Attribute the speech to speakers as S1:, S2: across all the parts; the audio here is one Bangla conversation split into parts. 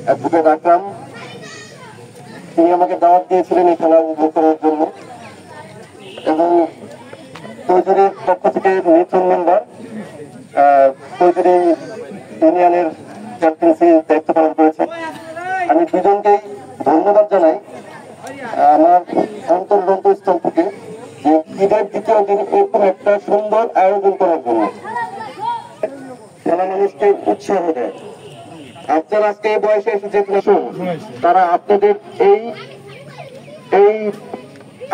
S1: অ্যাডভোকেট আকরাম, তিনি আমাকে দাওয়াত দিয়েছিলেন এই খেলা উপভোগ করার জন্য, এবং চৌধুরীর পক্ষ থেকে মিথুন মেম্বার চৌধুরী ইউনিয়নের ক্যাপ্টেন্সি দায়িত্ব পালন করেছেন। আমি দুজনকেই ধন্যবাদ জানাই আমার অন্তর্স্থল থেকে যে ঈদের দ্বিতীয় দিন এরকম একটা সুন্দর আয়োজন করার জন্য। খেলা মানুষকে উৎসাহ দেয়। আপনার আজকে এই বয়সে এসে যে তারা আপনাদের এই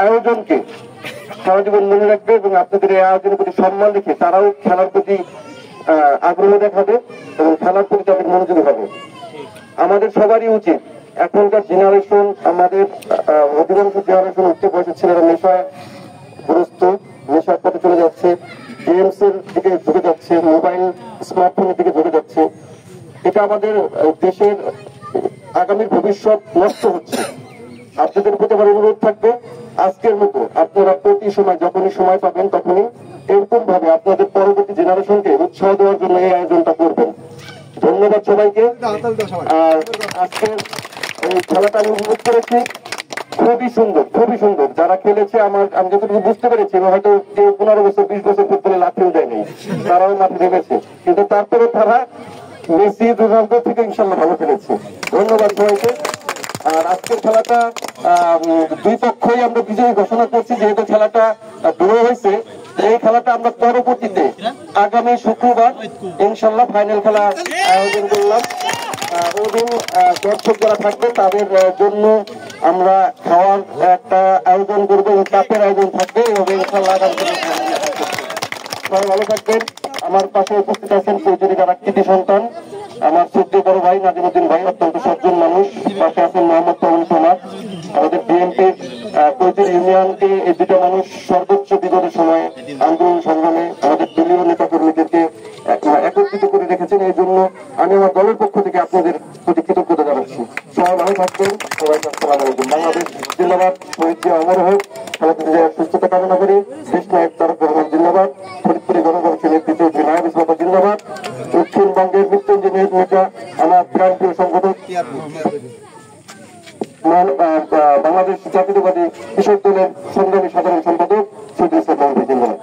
S1: আয়োজনকে সারা জীবন মনে রাখবে এবং আপনাদের এই আয়োজনের প্রতি সম্মান রেখে তারাও খেলার প্রতি আগ্রহ দেখাবে এবং খেলার প্রতি তাদের মনোযোগী হবে। আমাদের সবারই উচিত, এখনকার জেনারেশন, আমাদের অধিকাংশ জেনারেশন উঠতে বয়সের ছেলেরা নেশাগ্রস্ত, নেশার পথে চলে যাচ্ছে, গেমস এর দিকে ঝুঁকে যাচ্ছে, মোবাইল স্মার্টফোনের দিকে ঝুঁকে যাচ্ছে। এটা আমাদের দেশের আগামী ভবিষ্যৎ নষ্ট হচ্ছে। আপনাদের প্রতি আমার অনুরোধ থাকবে, আজকের মতো আপনারা প্রতি সময় যখনই সময় পাবেন তখনই এরকম ভাবে আপনাদের পরবর্তী জেনারেশনকে উৎসাহ দেওয়ার জন্য এই আয়োজনটা করবেন। ধন্যবাদ সবাইকে। আর আজকের এই খেলাটা আমি উপভোগ করেছি, খুবই সুন্দর, খুবই সুন্দর। যারা খেলেছে আমি যতটুকু বুঝতে পেরেছি, হয়তো কেউ 15 বছর 20 বছর ফুটবলে লাফিয়েও যায়নি, তারাও মাঠে নেমেছে, কিন্তু তারপরে তারা মেসি রোনালদো থেকে ইনশাল্লাহ ভালো খেলেছে। ধন্যবাদ সবাইকে। আর আজকের খেলাটা দুই পক্ষই আমরা বিজয়ী ঘোষণা করছি। যেহেতু খেলাটা ড্র হয়েছে, এই খেলাটা আমরা পরবর্তীতে আগামী শুক্রবার ইনশাল্লাহ ফাইনাল খেলা আয়োজন করলাম। ওদিন দর্শক যারা থাকবে তাদের জন্য আমরা খাওয়ার একটা আয়োজন করবো, কাপের আয়োজন থাকবে এবং ইনশাল্লাহ সবাই ভালো থাকবেন। আমার পাশে উপস্থিত আছেন চৌধুরী যারা কৃতি সন্তান, আমার শ্রদ্ধেয় বড় ভাই নাজিমুদ্দিন ভাই, অত্যন্ত সজ্জন মানুষ। পাশে আছেন মোহাম্মদ তরুণ সমাজ, আমাদের বিএনপির চৌধুরী ইউনিয়নকে এই দুটো মানুষ সর্বোচ্চ বিপদের সময় আন্দোলন সংগ্রামে আমাদের দলীয় নেতা কর্মীদেরকে একত্রিত করে রেখেছেন। এই জন্য আমি আমার দলের পক্ষ থেকে আপনাদের প্রতি কৃতজ্ঞতা জানাচ্ছি। সবাই ভালো থাকবেন। সবাইকে আসসালাম আলাইকুম। বাংলাদেশ জিন্দাবাদ, শহীদ জিয়া অমর হোক। খেলাধুলা সুস্থতা কামনা করি। দেশ নায়ক তারেক রহমান জিন্দাবাদ, ফরিদপুরে গণকমিশন নেতৃত্বে নায়েব ইসলাম জিন্দাবাদ, দক্ষিণবঙ্গের মৃত্যুঞ্জয় নেতা আমার প্রাণপ্রিয় সংগঠক বাংলাদেশ জাতীয়তাবাদী কৃষক দলের সংগ্রামী সাধারণ সম্পাদক চৌধুরী ইসলাম জিন্দাবাদ।